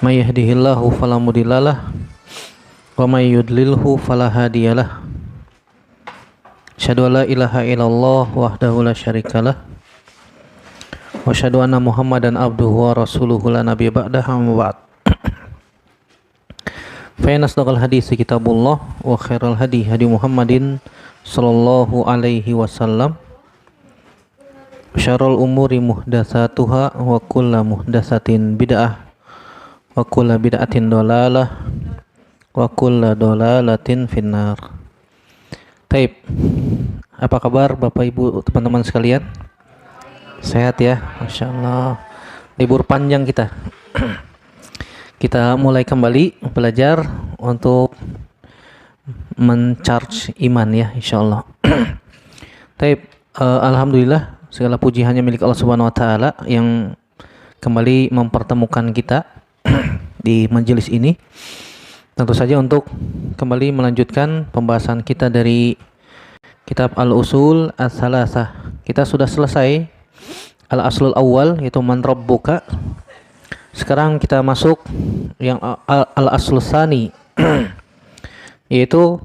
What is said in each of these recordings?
May yahdihillahu fala mudhillalah wa may yudlilhu fala hadiyalah. Asyhadu an la ilaha illallah wahdahu la syarikalah wa asyhadu anna Muhammadan abduhu wa rasuluhu la nabiyya ba'dahu amma ba'd. Fa inna asdaqal hadits kitabullah wa khairal hadi hadi Muhammadin sallallahu alaihi wasallam. Syarrul umuri muhdatsatuha wa kullu muhdatsatin bid'ah wa kullu bid'atin dhalalah wa kullu dhalalatin finnar. Taib. Apa kabar Bapak Ibu teman-teman sekalian? Sehat ya? Masya Allah. Libur panjang kita. Kita mulai kembali belajar untuk mencharge iman ya, insya Allah. Taib. Alhamdulillah, segala puji hanya milik Allah Subhanahu Wa Taala yang kembali mempertemukan kita di majelis ini. Tentu saja untuk kembali melanjutkan pembahasan kita dari kitab Al-Usul Ats-Tsalatsah. Kita sudah selesai Al-Aslul Awwal, yaitu Man Rabbuka. Sekarang kita masuk yang Al-Aslul Tsani, yaitu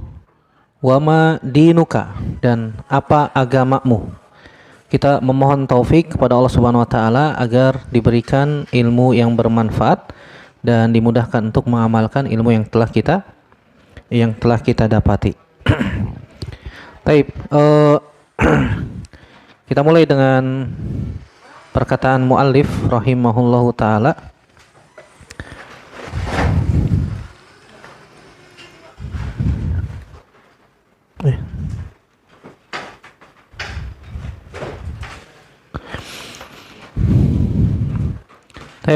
Wama dinuka, dan apa agamamu. Kita memohon taufik kepada Allah Subhanahu Wa Taala agar diberikan ilmu yang bermanfaat dan dimudahkan untuk mengamalkan ilmu yang telah kita dapati. Baik, kita mulai dengan perkataan muallif rahimahullahu taala.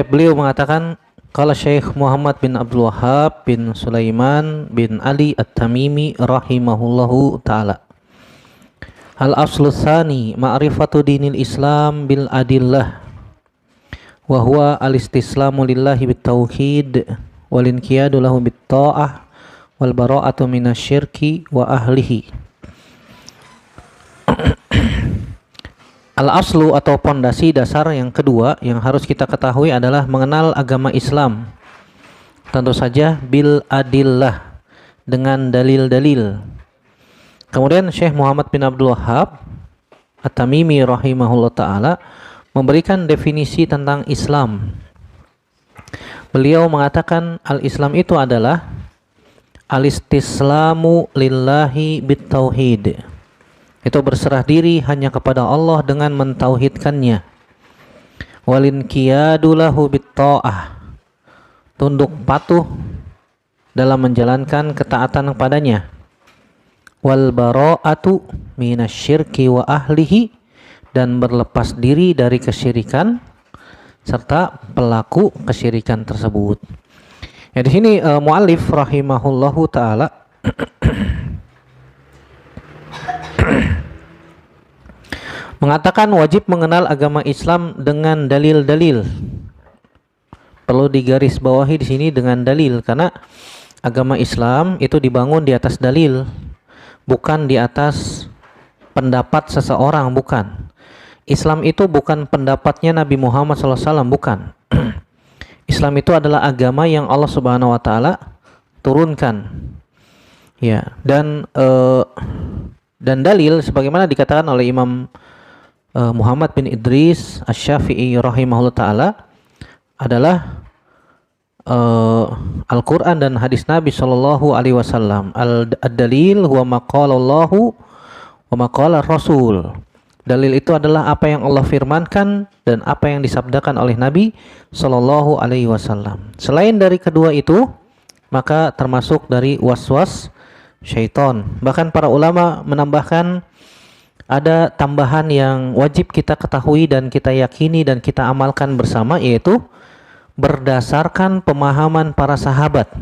Beliau mengatakan, qala Syekh Muhammad bin Abdul Wahhab bin Sulaiman bin Ali At-Tamimi rahimahullahu taala. Al-aslu tsani ma'rifatu dinil Islam bil adillah wa huwa al-istislamu lillahi bit tauhid wal inqiyadu lahu bit ta'ah wal bara'atu minasyirki wa ahlihi. Al-aslu atau pondasi dasar yang kedua yang harus kita ketahui adalah mengenal agama Islam. Tentu saja bil adillah, dengan dalil-dalil. Kemudian Syekh Muhammad bin Abdul Wahhab At-Tamimi rahimahullah ta'ala memberikan definisi tentang Islam. Beliau mengatakan al-Islam itu adalah al-istislamu lillahi bit tauhid. Itu berserah diri hanya kepada Allah dengan mentauhidkannya. Walin qiyadu lahu bit ta'ah, tunduk patuh dalam menjalankan ketaatan kepadanya. Wal bara'atu minasyirki wa ahlihi, dan berlepas diri dari kesyirikan serta pelaku kesyirikan tersebut. Ya, di sini muallif rahimahullahu taala mengatakan wajib mengenal agama Islam dengan dalil-dalil. Perlu digarisbawahi di sini dengan dalil, karena agama Islam itu dibangun di atas dalil, bukan di atas pendapat seseorang, bukan. Islam itu bukan pendapatnya Nabi Muhammad SAW, bukan. Islam itu adalah agama yang Allah Subhanahu Wa Taala turunkan. Ya, dan dalil sebagaimana dikatakan oleh Imam Muhammad bin Idris Asy-Syafi'i rahimahullah ta'ala adalah Al-Quran dan hadis Nabi sallallahu alaihi wasallam. Ad-dalil huwa maqalallahu wa maqalar rasul. Dalil itu adalah apa yang Allah firmankan dan apa yang disabdakan oleh Nabi sallallahu alaihi wasallam. Selain dari kedua itu, maka termasuk dari waswas syaitan. Bahkan para ulama menambahkan ada tambahan yang wajib kita ketahui dan kita yakini dan kita amalkan bersama, yaitu berdasarkan pemahaman para sahabat.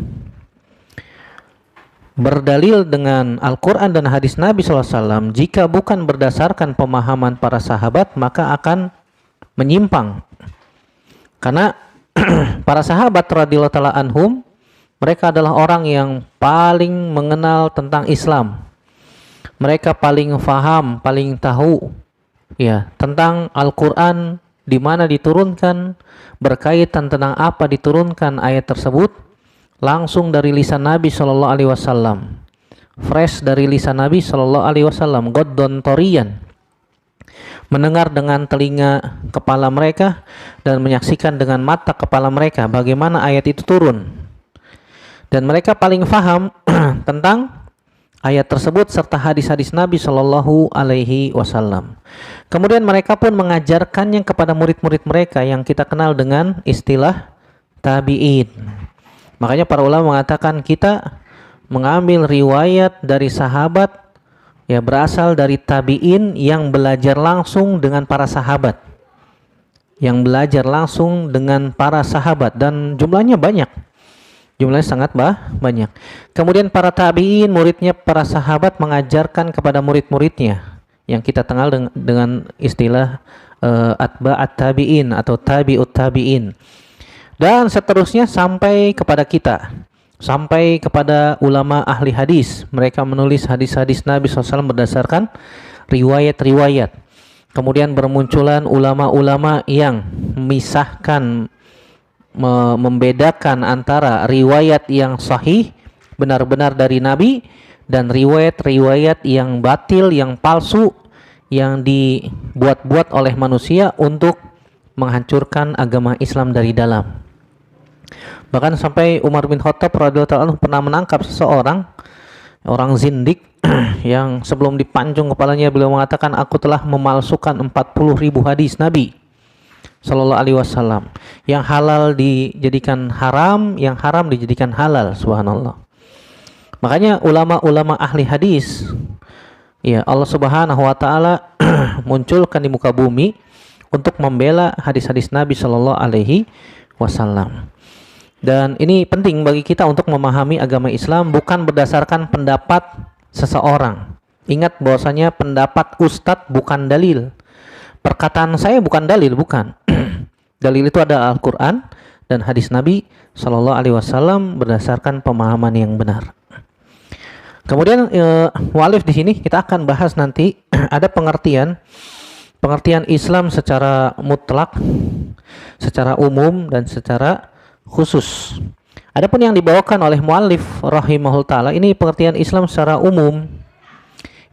Berdalil dengan Al-Quran dan hadis Nabi SAW, jika bukan berdasarkan pemahaman para sahabat, maka akan menyimpang. Karena para sahabat radhiyallahu ta'ala anhum, mereka adalah orang yang paling mengenal tentang Islam. Mereka paling faham, paling tahu ya tentang Al-Quran di mana diturunkan, berkaitan tentang apa diturunkan ayat tersebut, langsung dari lisan Nabi Shallallahu Alaihi Wasallam, fresh dari lisan Nabi Shallallahu Alaihi Wasallam, goddon torian, mendengar dengan telinga kepala mereka dan menyaksikan dengan mata kepala mereka bagaimana ayat itu turun, dan mereka paling faham tentang ayat tersebut serta hadis-hadis Nabi Shallallahu Alaihi Wasallam. Kemudian mereka pun mengajarkannya kepada murid-murid mereka yang kita kenal dengan istilah tabi'in. Makanya para ulama mengatakan kita mengambil riwayat dari sahabat ya berasal dari tabi'in yang belajar langsung dengan para sahabat. Yang belajar langsung dengan para sahabat, dan jumlahnya banyak. Jumlahnya sangat banyak. Kemudian para tabi'in, muridnya para sahabat, mengajarkan kepada murid-muridnya yang kita kenal dengan istilah atba'at tabi'in atau tabi'ut tabi'in. Dan seterusnya sampai kepada kita, sampai kepada ulama ahli hadis. Mereka menulis hadis-hadis Nabi SAW berdasarkan riwayat-riwayat. Kemudian bermunculan ulama-ulama yang memisahkan, membedakan antara riwayat yang sahih benar-benar dari Nabi dan riwayat-riwayat yang batil, yang palsu, yang dibuat-buat oleh manusia untuk menghancurkan agama Islam dari dalam. Bahkan sampai Umar bin Khattab radhiyallahu anhu pernah menangkap seseorang, orang zindik yang sebelum dipancung kepalanya beliau mengatakan, aku telah memalsukan 40.000 hadis Nabi Sallallahu Alaihi Wasallam. Yang halal dijadikan haram, yang haram dijadikan halal. Subhanallah. Makanya ulama-ulama ahli hadis, ya Allah Subhanahu Wa Taala munculkan di muka bumi untuk membela hadis-hadis Nabi Sallallahu Alaihi Wasallam. Dan ini penting bagi kita untuk memahami agama Islam bukan berdasarkan pendapat seseorang. Ingat bahwasanya pendapat ustadz bukan dalil. Perkataan saya bukan dalil, bukan. Dalil itu ada Al-Quran dan hadis Nabi Shallallahu Alaihi Wasallam berdasarkan pemahaman yang benar. Kemudian mu'alif di sini kita akan bahas nanti ada pengertian Islam secara mutlak, secara umum dan secara khusus. Adapun yang dibawakan oleh mu'alif rahimahullah ta'ala ini pengertian Islam secara umum,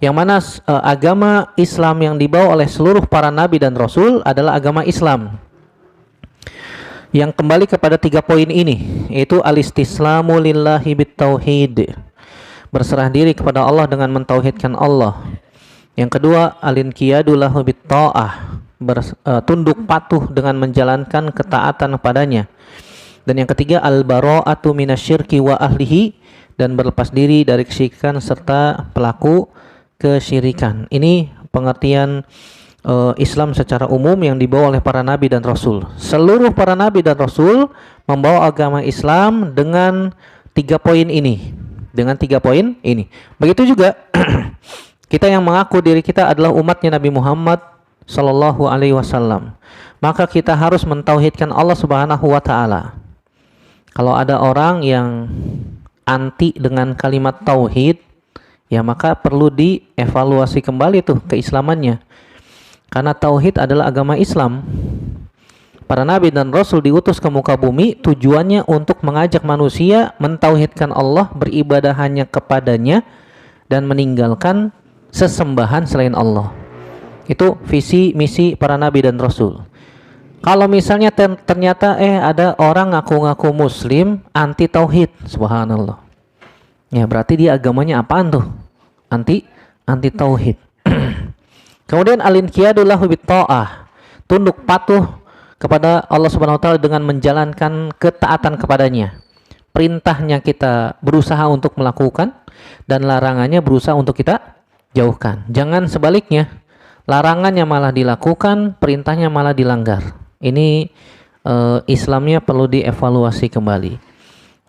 yang mana agama Islam yang dibawa oleh seluruh para nabi dan rasul adalah agama Islam yang kembali kepada 3 poin ini, yaitu al-istislamu lillahi bitauhid, berserah diri kepada Allah dengan mentauhidkan Allah. Yang kedua, al-inqiyadu lahu bitta'ah, tunduk patuh dengan menjalankan ketaatan kepadanya. Dan yang ketiga, al-bara'atu minasyirki wa ahlihi, dan berlepas diri dari kesyirikan serta pelaku kesyirikan. Ini pengertian Islam secara umum yang dibawa oleh para nabi dan rasul. Seluruh para nabi dan rasul membawa agama Islam dengan 3 poin ini. Dengan 3 poin ini. Begitu juga kita yang mengaku diri kita adalah umatnya Nabi Muhammad Sallallahu Alaihi Wasallam, maka kita harus mentauhidkan Allah Subhanahu Wa Taala. Kalau ada orang yang anti dengan kalimat tauhid, ya maka perlu dievaluasi kembali tuh keislamannya. Karena tauhid adalah agama Islam. Para nabi dan rasul diutus ke muka bumi tujuannya untuk mengajak manusia mentauhidkan Allah, beribadah hanya kepadanya dan meninggalkan sesembahan selain Allah. Itu visi misi para nabi dan rasul. Kalau misalnya ternyata ada orang ngaku-ngaku muslim anti tauhid, subhanallah. Ya berarti dia agamanya apaan tuh? Anti tauhid. Kemudian al-inqiyadu lahu bitta'ah, tunduk patuh kepada Allah Subhanahu wa taala dengan menjalankan ketaatan kepadanya. Perintahnya kita berusaha untuk melakukan dan larangannya berusaha untuk kita jauhkan. Jangan sebaliknya. Larangannya malah dilakukan, perintahnya malah dilanggar. Ini Islamnya perlu dievaluasi kembali.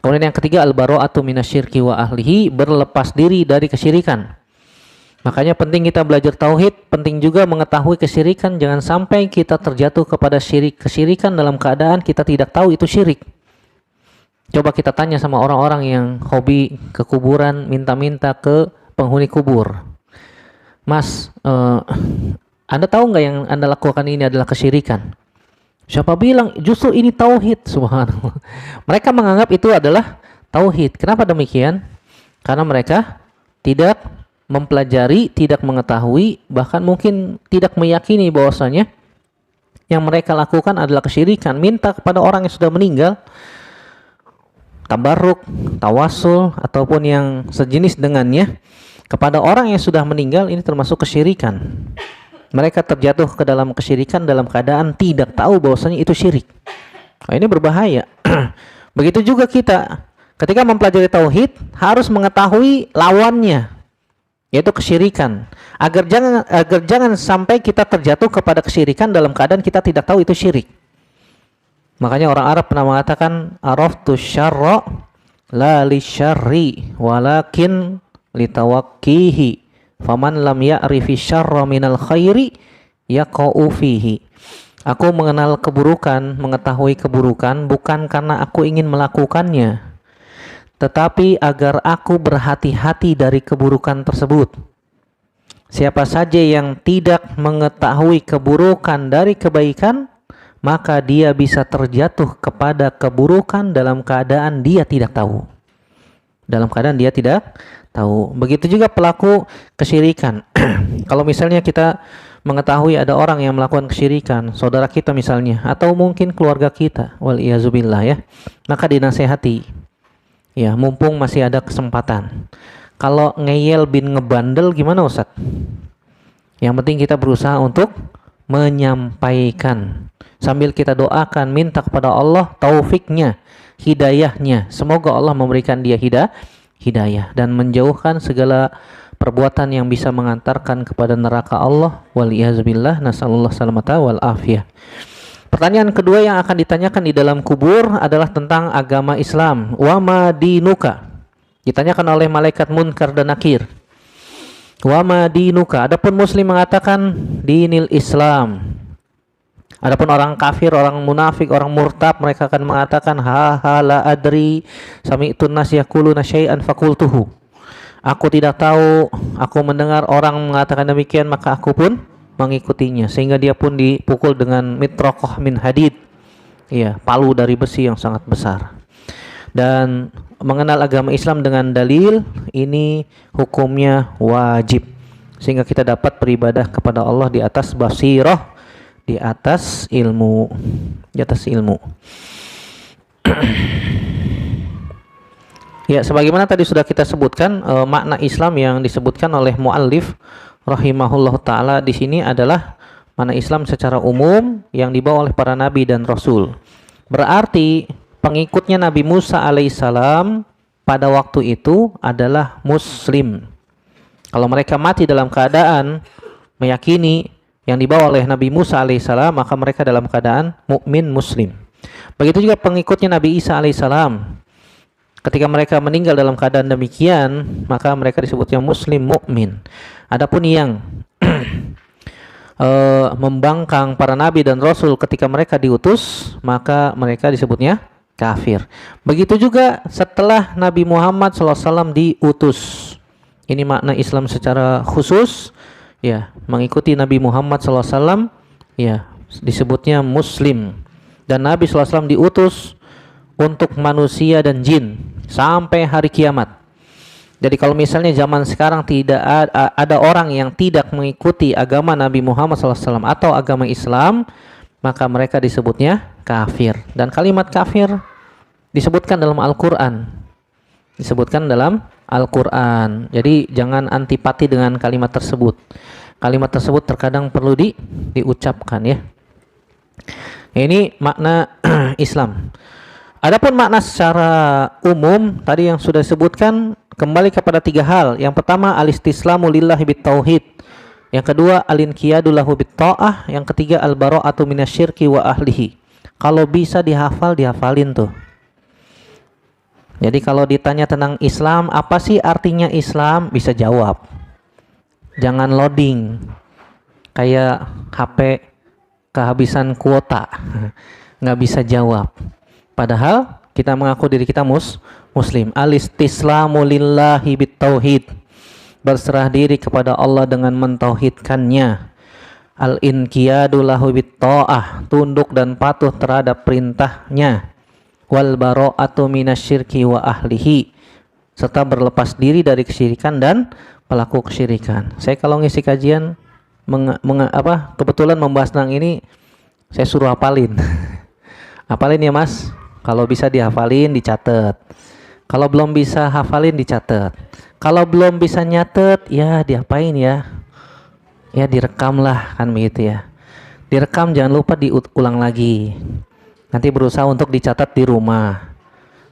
Kemudian yang ketiga, al-bara'atu minasyirki wa ahlihi, berlepas diri dari kesyirikan. Makanya penting kita belajar tauhid, penting juga mengetahui kesyirikan. Jangan sampai kita terjatuh kepada kesyirikan dalam keadaan kita tidak tahu itu syirik. Coba kita tanya sama orang-orang yang hobi ke kuburan, minta-minta ke penghuni kubur. Mas, Anda tahu nggak yang Anda lakukan ini adalah kesyirikan? Siapa bilang justru ini tauhid? Subhanallah. Mereka menganggap itu adalah tauhid. Kenapa demikian? Karena mereka tidak mempelajari, tidak mengetahui, bahkan mungkin tidak meyakini bahwasanya yang mereka lakukan adalah kesyirikan. Minta kepada orang yang sudah meninggal, tabarruk, tawasul, ataupun yang sejenis dengannya kepada orang yang sudah meninggal, ini termasuk kesyirikan. Mereka terjatuh ke dalam kesyirikan dalam keadaan tidak tahu bahwasanya itu syirik. Nah, ini berbahaya. Begitu juga kita ketika mempelajari tauhid harus mengetahui lawannya, yaitu kesyirikan, agar jangan sampai kita terjatuh kepada kesyirikan dalam keadaan kita tidak tahu itu syirik. Makanya orang Arab pernah mengatakan araftu syarra la li syarri walakin litawakkihi. Faman lam ya'rifi syarra minal khairi yaqa'u fihi. Aku mengenal keburukan, mengetahui keburukan bukan karena aku ingin melakukannya, tetapi agar aku berhati-hati dari keburukan tersebut. Siapa saja yang tidak mengetahui keburukan dari kebaikan, maka dia bisa terjatuh kepada keburukan dalam keadaan dia tidak tahu. Dalam keadaan dia tidak tahu. Begitu juga pelaku kesyirikan. Kalau misalnya kita mengetahui ada orang yang melakukan kesyirikan, saudara kita misalnya, atau mungkin keluarga kita, wal iyazubillah ya, maka dinasehati. Ya, mumpung masih ada kesempatan. Kalau ngeyel bin ngebandel gimana Ustaz? Yang penting kita berusaha untuk menyampaikan. Sambil kita doakan, minta kepada Allah taufiknya, hidayahnya. Semoga Allah memberikan dia hidayah dan menjauhkan segala perbuatan yang bisa mengantarkan kepada neraka Allah. Waliyazubillah, nasallallahu salamata wal afiyah. Pertanyaan kedua yang akan ditanyakan di dalam kubur adalah tentang agama Islam. Wa ma dinuka? Ditanyakan oleh malaikat Munkar dan Nakir. Wa ma dinuka? Adapun muslim mengatakan dinil Islam. Adapun orang kafir, orang munafik, orang murtad, mereka akan mengatakan la adri sami'tun nas yaquluna syai'an faqultuhu. Aku tidak tahu, aku mendengar orang mengatakan demikian maka aku pun mengikutinya, sehingga dia pun dipukul dengan mitraqah min hadid. Iya, palu dari besi yang sangat besar. Dan mengenal agama Islam dengan dalil ini hukumnya wajib, sehingga kita dapat beribadah kepada Allah di atas basirah, di atas ilmu, Ya, sebagaimana tadi sudah kita sebutkan, makna Islam yang disebutkan oleh muallif rahimahullah taala di sini adalah makna Islam secara umum yang dibawa oleh para nabi dan rasul. Berarti pengikutnya Nabi Musa alaihissalam pada waktu itu adalah muslim. Kalau mereka mati dalam keadaan meyakini yang dibawa oleh Nabi Musa alaihissalam, maka mereka dalam keadaan mukmin muslim. Begitu juga pengikutnya Nabi Isa alaihissalam. Ketika mereka meninggal dalam keadaan demikian, maka mereka disebutnya muslim mukmin. Adapun yang membangkang para nabi dan rasul ketika mereka diutus, maka mereka disebutnya kafir. Begitu juga setelah Nabi Muhammad SAW diutus. Ini makna Islam secara khusus. Ya, mengikuti Nabi Muhammad SAW, ya, disebutnya muslim. Dan Nabi SAW diutus untuk manusia dan jin sampai hari kiamat. Jadi kalau misalnya zaman sekarang tidak ada orang yang tidak mengikuti agama Nabi Muhammad SAW atau agama Islam, maka mereka disebutnya kafir. Dan kalimat kafir disebutkan dalam Al-Quran. Jadi jangan antipati dengan kalimat tersebut. Kalimat tersebut terkadang perlu diucapkan ya. Ini makna Islam. Adapun makna secara umum tadi yang sudah disebutkan kembali kepada tiga hal. Yang pertama al-istislamu lillahi bitauhid. Yang kedua al-inqiyadu lahu bitta'ah. Yang ketiga al-bara'atu minasyirki wa ahlihi. Kalau bisa dihafalin tuh. Jadi kalau ditanya tentang Islam, apa sih artinya Islam? Bisa jawab. Jangan loading kayak HP kehabisan kuota. Nggak bisa jawab. Padahal kita mengaku diri kita muslim. Al-istislamu lillahi bitauhid. Berserah diri kepada Allah dengan mentauhidkannya. Al-inqiyadu lahu bit-tha'ah, tunduk dan patuh terhadap perintahnya. Wal bara'atu minasyirki wa ahlihi, serta berlepas diri dari kesyirikan dan pelaku kesyirikan. Saya kalau ngisi kajian kebetulan membahas tentang ini, saya suruh hafalin. Hafalin ya Mas. Kalau bisa dihafalin, dicatat. Kalau belum bisa hafalin, dicatat. Kalau belum bisa nyatet, ya diapain ya? Ya direkam lah, kan begitu ya. Direkam, jangan lupa diulang lagi. Nanti berusaha untuk dicatat di rumah.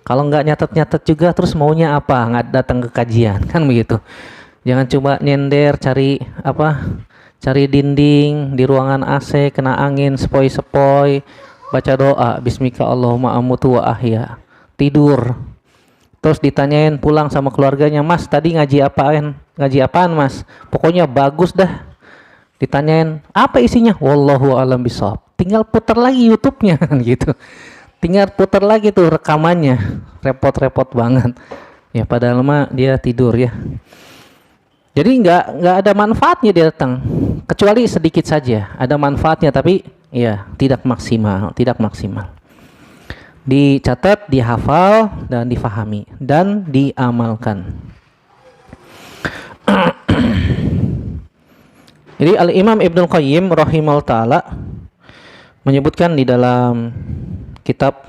Kalau nggak nyatet-nyatet juga, terus maunya apa? Nggak datang ke kajian, kan begitu. Jangan coba nyender, cari dinding di ruangan AC, kena angin, sepoi-sepoi, baca doa, Bismika Allahumma amutu wa ahya, tidur. Terus ditanyain pulang sama keluarganya, Mas tadi ngaji apaan Mas? Pokoknya bagus dah. Ditanyain apa isinya, wallahu alam bisawab. Tinggal putar lagi YouTube-nya kan gitu. Tinggal putar lagi tuh rekamannya. Repot-repot banget. Ya padahal mah dia tidur ya. Jadi nggak ada manfaatnya dia datang. Kecuali sedikit saja. Ada manfaatnya tapi ya tidak maksimal. Dicatat, dihafal, dan difahami dan diamalkan. Jadi Al-Imam Ibnul Qayyim rahimahullah ta'ala menyebutkan di dalam kitab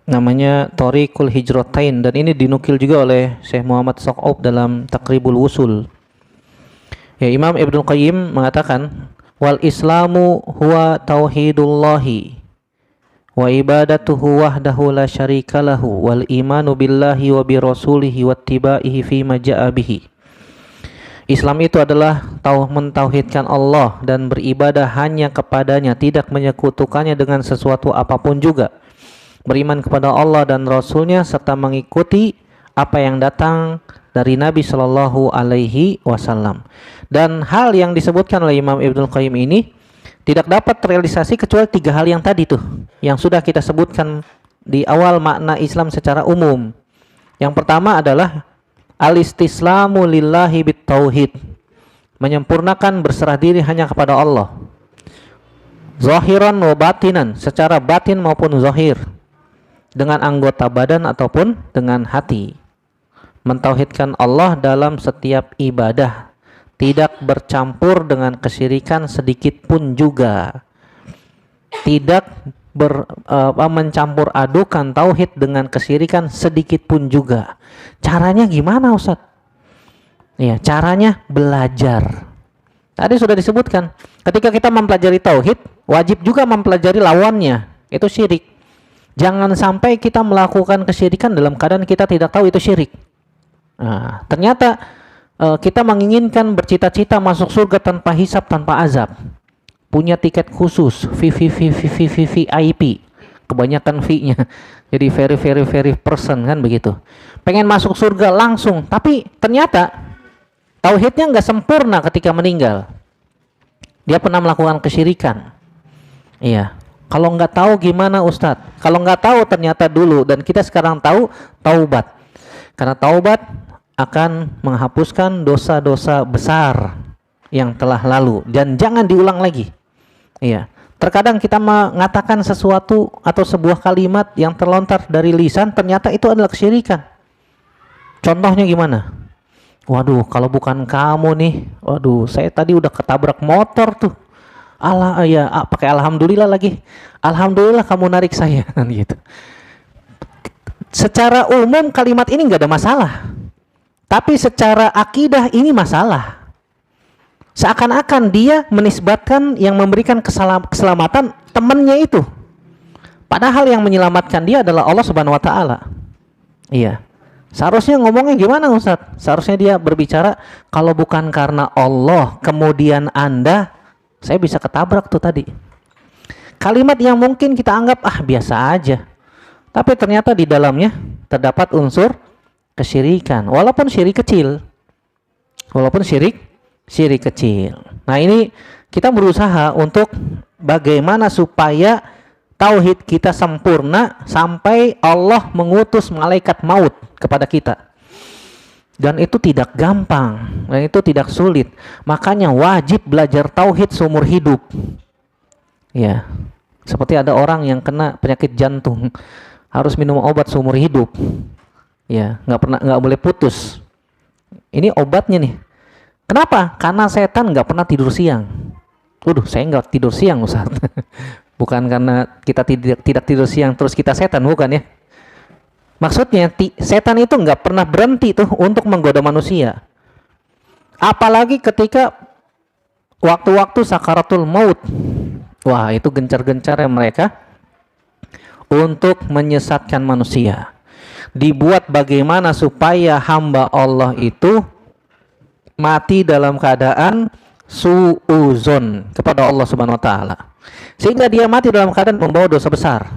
namanya Thariqul Hijratain, dan ini dinukil juga oleh Syekh Muhammad Shaqaub dalam Taqribul Wusul. Ya, Imam Ibnul Qayyim mengatakan wal islamu huwa tauhidullahi wa ibadatuhu wahdahu la syarika lahu wal imanu billahi wa bi rasulihi wattibaihi fima ja'a bihi. Islam itu adalah mentauhidkan Allah dan beribadah hanya kepadanya, tidak menyekutukannya dengan sesuatu apapun juga. Beriman kepada Allah dan Rasulnya serta mengikuti apa yang datang dari Nabi Shallallahu Alaihi Wasallam. Dan hal yang disebutkan oleh Imam Ibnul Qayyim ini tidak dapat terrealisasi kecuali 3 hal yang tadi tuh, yang sudah kita sebutkan di awal makna Islam secara umum. Yang pertama adalah al-istislamu lillahi bit-tauhid, menyempurnakan berserah diri hanya kepada Allah. Zahiran wa batinan, secara batin maupun zahir, dengan anggota badan ataupun dengan hati. Mentauhidkan Allah dalam setiap ibadah, tidak bercampur dengan kesyirikan sedikit pun juga. Tidak mencampur adukan tauhid dengan kesyirikan sedikit pun juga. Caranya gimana Ustaz? Ya, caranya belajar. Tadi sudah disebutkan, ketika kita mempelajari tauhid, wajib juga mempelajari lawannya, itu syirik. Jangan sampai kita melakukan kesyirikan dalam keadaan kita tidak tahu itu syirik. Nah, ternyata kita menginginkan bercita-cita masuk surga tanpa hisab, tanpa azab. Punya tiket khusus VIP, kebanyakan V-nya, jadi very person kan begitu. Pengen masuk surga langsung, tapi ternyata tauhidnya nggak sempurna ketika meninggal. Dia pernah melakukan kesyirikan. Iya. Kalau nggak tahu gimana Ustadz? Kalau nggak tahu ternyata dulu, dan kita sekarang tahu, taubat. Karena taubat akan menghapuskan dosa-dosa besar yang telah lalu dan jangan diulang lagi. Iya. Terkadang kita mengatakan sesuatu atau sebuah kalimat yang terlontar dari lisan, ternyata itu adalah kesyirikan. Contohnya gimana? Waduh, kalau bukan kamu nih, waduh, saya tadi udah ketabrak motor tuh. Pakai alhamdulillah lagi. Alhamdulillah kamu narik saya kan gitu. Secara umum kalimat ini nggak ada masalah. Tapi secara akidah ini masalah. Seakan-akan dia menisbatkan yang memberikan keselamatan temannya itu. Padahal yang menyelamatkan dia adalah Allah Subhanahu wa taala. Iya. Seharusnya ngomongnya gimana Ustaz? Seharusnya dia berbicara, kalau bukan karena Allah kemudian Anda, saya bisa ketabrak tuh tadi. Kalimat yang mungkin kita anggap biasa aja. Tapi ternyata di dalamnya terdapat unsur kesyirikan, walaupun syirik kecil. Syirik kecil. Nah, ini kita berusaha untuk bagaimana supaya tauhid kita sempurna sampai Allah mengutus malaikat maut kepada kita. Dan itu tidak gampang, dan itu tidak sulit. Makanya wajib belajar tauhid seumur hidup. Ya, seperti ada orang yang kena penyakit jantung, harus minum obat seumur hidup. Ya, nggak boleh putus. Ini obatnya nih. Kenapa? Karena setan nggak pernah tidur siang. Waduh, saya nggak tidur siang, Ustaz. Bukan karena kita tidak tidur siang terus kita setan, bukan ya. Maksudnya setan itu nggak pernah berhenti tuh untuk menggoda manusia. Apalagi ketika waktu-waktu sakaratul maut. Wah, itu gencar-gencarnya mereka untuk menyesatkan manusia. Dibuat bagaimana supaya hamba Allah itu mati dalam keadaan suuzon kepada Allah Subhanahu wa taala. Sehingga dia mati dalam keadaan membawa dosa besar.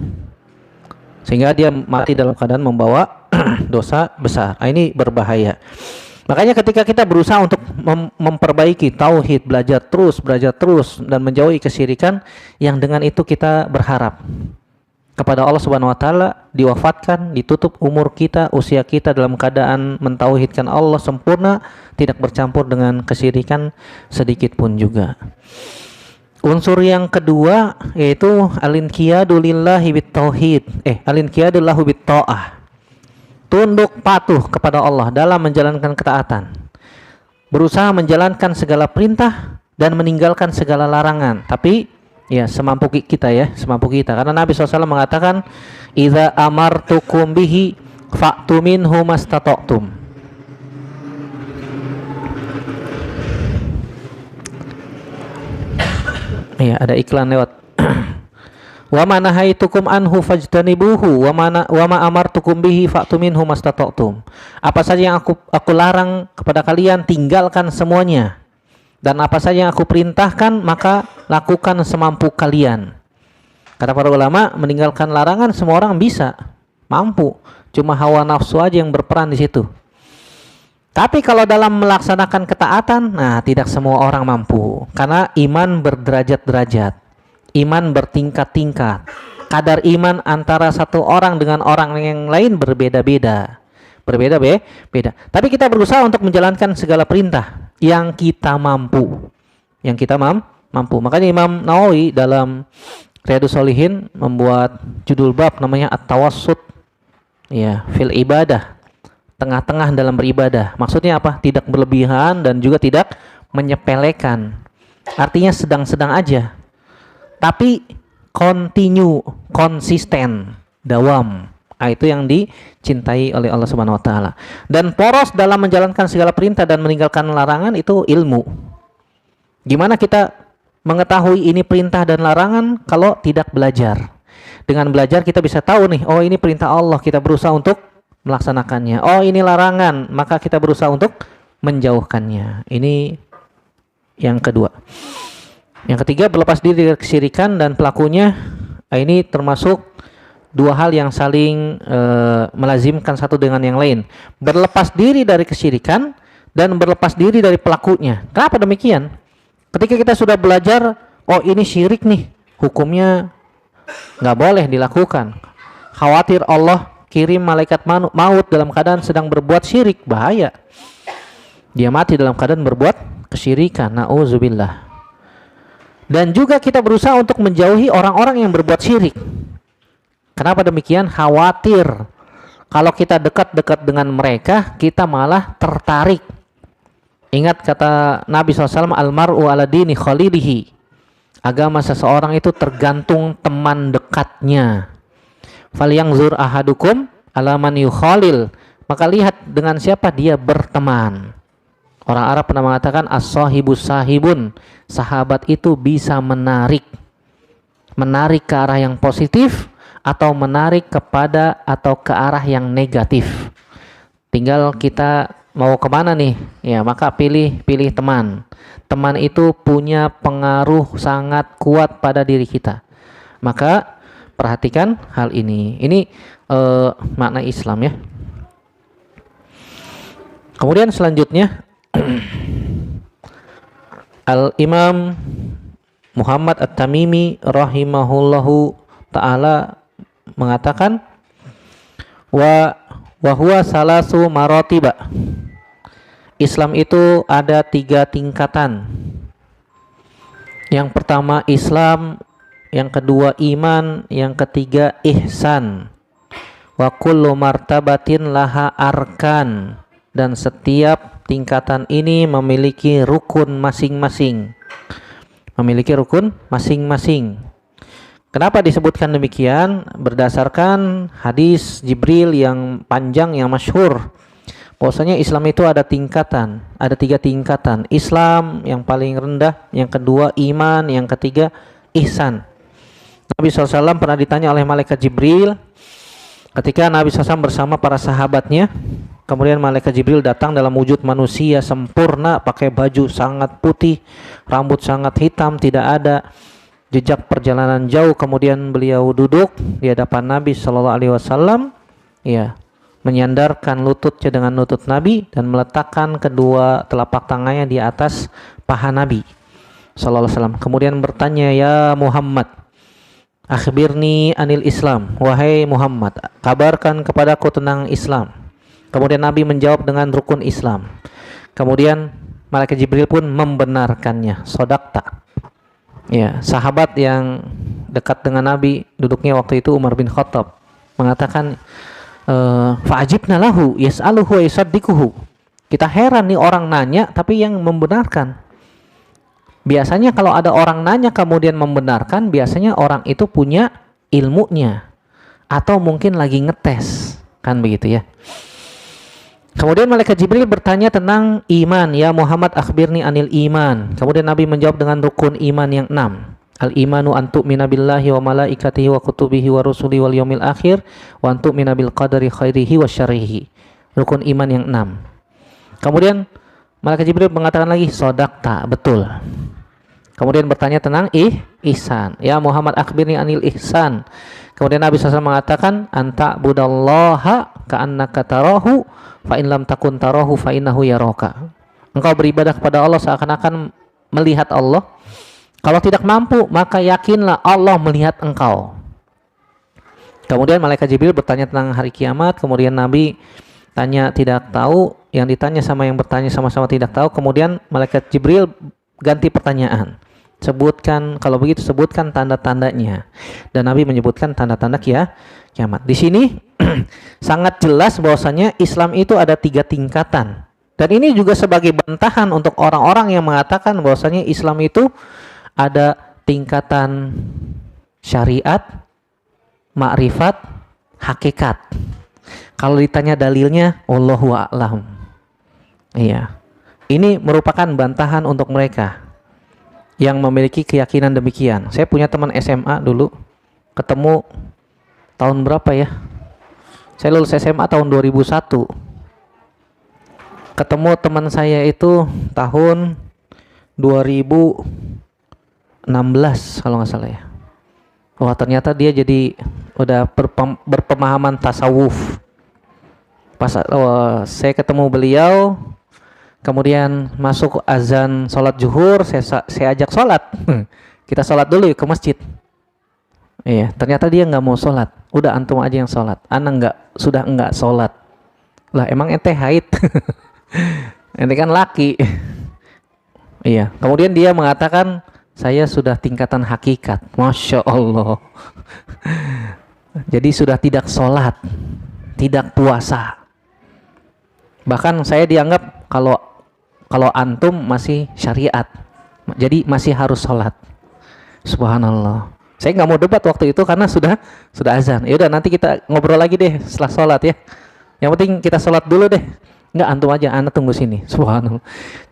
Sehingga dia mati dalam keadaan membawa dosa besar. Nah, ini berbahaya. Makanya ketika kita berusaha untuk memperbaiki tauhid, belajar terus dan menjauhi kesyirikan, yang dengan itu kita berharap kepada Allah Subhanahu wa taala diwafatkan, ditutup umur kita, usia kita dalam keadaan mentauhidkan Allah sempurna, tidak bercampur dengan kesyirikan sedikit pun juga. Unsur yang kedua yaitu al-inqiyadu lillahi bit-tauhid. Al-inqiyadu lahu bit-ta'ah. Tunduk patuh kepada Allah dalam menjalankan ketaatan. Berusaha menjalankan segala perintah dan meninggalkan segala larangan. Tapi ya semampu kita ya, semampu kita. Karena Nabi SAW mengatakan, "Idza amartukum bihi fa'tu minhu mastata'tum." Iya, ada iklan lewat. Wa ma nahaitukum anhu fajtanibuhu wa ma amartukum bihi fa'tu minhu mastata'tum. Apa saja yang aku larang kepada kalian, tinggalkan semuanya. Dan apa saja yang aku perintahkan, maka lakukan semampu kalian. Kata para ulama, meninggalkan larangan semua orang bisa, mampu. Cuma hawa nafsu aja yang berperan di situ. Tapi kalau dalam melaksanakan ketaatan, nah tidak semua orang mampu. Karena iman berderajat-derajat. Iman bertingkat-tingkat. Kadar iman antara satu orang dengan orang yang lain berbeda-beda. Beda. Tapi kita berusaha untuk menjalankan segala perintah yang kita mampu. Mampu. Makanya Imam Nawawi dalam Riyadhus Shalihin membuat judul bab namanya At-Tawassut. Ya, fil ibadah. Tengah-tengah dalam beribadah. Maksudnya apa? Tidak berlebihan dan juga tidak menyepelekan. Artinya sedang-sedang aja. Tapi konsisten, dawam. Nah, itu yang dicintai oleh Allah Subhanahu wa taala. Dan poros dalam menjalankan segala perintah dan meninggalkan larangan itu ilmu. Gimana kita mengetahui ini perintah dan larangan kalau tidak belajar? Dengan belajar kita bisa tahu nih, oh ini perintah Allah, kita berusaha untuk melaksanakannya. Oh ini larangan, maka kita berusaha untuk menjauhkannya. Ini yang kedua. Yang ketiga, berlepas diri dari kesyirikan dan pelakunya. Ini termasuk dua hal yang saling melazimkan satu dengan yang lain. Berlepas diri dari kesyirikan dan berlepas diri dari pelakunya. Kenapa demikian? Ketika kita sudah belajar, oh ini syirik nih, hukumnya nggak boleh dilakukan. Khawatir Allah kirim malaikat maut dalam keadaan sedang berbuat syirik, bahaya. Dia mati dalam keadaan berbuat kesyirikan, na'udzubillah. Dan juga kita berusaha untuk menjauhi orang-orang yang berbuat syirik. Kenapa demikian? Khawatir kalau kita dekat-dekat dengan mereka, kita malah tertarik. Ingat kata Nabi SAW, almar'u ala dini khalilihi. Agama seseorang itu tergantung teman dekatnya. Falyanzur ahadukum ala man yukhalil. Maka lihat dengan siapa dia berteman. Orang Arab pernah mengatakan as-sahibus sahibun. Sahabat itu bisa menarik ke arah yang positif atau menarik kepada atau ke arah yang negatif. Tinggal kita mau kemana nih? Ya, maka pilih teman. Teman itu punya pengaruh sangat kuat pada diri kita. Maka perhatikan hal ini. Ini makna Islam ya. Kemudian selanjutnya Al-Imam Muhammad At-Tamimi rahimahullahu ta'ala mengatakan wa huwa salasu maratiba. Islam itu ada 3 tingkatan. Yang pertama Islam, yang kedua iman, yang ketiga ihsan. Wa kullu martabatin laha arkan, dan setiap tingkatan ini memiliki rukun masing-masing. Memiliki rukun masing-masing. Kenapa disebutkan demikian? Berdasarkan hadis Jibril yang panjang yang masyhur, bahwasanya Islam itu ada tingkatan, ada 3 tingkatan. Islam yang paling rendah, yang kedua iman, yang ketiga ihsan. Nabi SAW pernah ditanya oleh malaikat Jibril ketika Nabi SAW bersama para sahabatnya. Kemudian malaikat Jibril datang dalam wujud manusia sempurna, pakai baju sangat putih, rambut sangat hitam, tidak ada jejak perjalanan jauh. Kemudian beliau duduk di hadapan Nabi SAW, ya, menyandarkan lututnya dengan lutut Nabi dan meletakkan kedua telapak tangannya di atas paha Nabi SAW. Kemudian bertanya, ya Muhammad, akhbirni anil Islam, wahai Muhammad, kabarkan kepadaku tentang Islam. Kemudian Nabi menjawab dengan rukun Islam. Kemudian malaikat Jibril pun membenarkannya, sodakta. Ya, sahabat yang dekat dengan Nabi, duduknya waktu itu Umar bin Khattab, mengatakan, fa'ajibna lahu yas'aluhu wa yusaddiquhu. Kita heran nih, orang nanya tapi yang membenarkan. Biasanya kalau ada orang nanya kemudian membenarkan, biasanya orang itu punya ilmunya atau mungkin lagi ngetes, kan begitu ya. Kemudian malaikat Jibril bertanya tentang iman, ya Muhammad akhbirni anil iman. Kemudian Nabi menjawab dengan rukun iman yang 6. Al-imanu an tu'mina billahi wa malaikatihi wa kutubihi wa rusuli wal yaumil akhir wa an tu'mina bil qadari khairihi wa syarrihi. Rukun iman yang 6. Kemudian malaikat Jibril mengatakan lagi, sodakta, betul. Kemudian bertanya tentang ihsan. Ya Muhammad akhbirni anil ihsan. Kemudian Nabi SAW mengatakan, anta budallaha ka'annaka tarahu fa in lam takun tarahu fa innahu yaraka. Engkau beribadah kepada Allah seakan-akan melihat Allah. Kalau tidak mampu, maka yakinlah Allah melihat engkau. Kemudian malaikat Jibril bertanya tentang hari kiamat. Kemudian Nabi tanya tidak tahu. Yang ditanya sama yang bertanya sama-sama tidak tahu. Kemudian malaikat Jibril ganti pertanyaan. Sebutkan, kalau begitu sebutkan tanda-tandanya. Dan Nabi menyebutkan tanda-tanda kiamat. Di sini sangat jelas bahwasanya Islam itu ada 3 tingkatan. Dan ini juga sebagai bantahan untuk orang-orang yang mengatakan bahwasanya Islam itu ada tingkatan syariat, makrifat, hakikat. Kalau ditanya dalilnya, Allahu a'lam. Iya. Ini merupakan bantahan untuk mereka yang memiliki keyakinan demikian. Saya punya teman SMA dulu, ketemu tahun berapa ya? Saya lulus SMA tahun 2001. Ketemu teman saya itu tahun 2016 kalau nggak salah ya. Wah, ternyata dia jadi udah berpemahaman tasawuf. Pas saya ketemu beliau, kemudian masuk azan sholat zuhur, saya ajak sholat. Kita sholat dulu yuk ke masjid. Iya, ternyata dia nggak mau sholat. Udah antum aja yang sholat. Ana sudah nggak sholat. Lah emang ente haid? Ente kan laki. Iya. Kemudian dia mengatakan saya sudah tingkatan hakikat. Masya Allah. Jadi sudah tidak sholat, tidak puasa. Bahkan saya dianggap kalau antum masih syariat, jadi masih harus sholat. Subhanallah. Saya nggak mau debat waktu itu karena sudah azan. Ya udah nanti kita ngobrol lagi deh setelah sholat ya. Yang penting kita sholat dulu deh. Nggak, antum aja, ana tunggu sini. Subhanallah.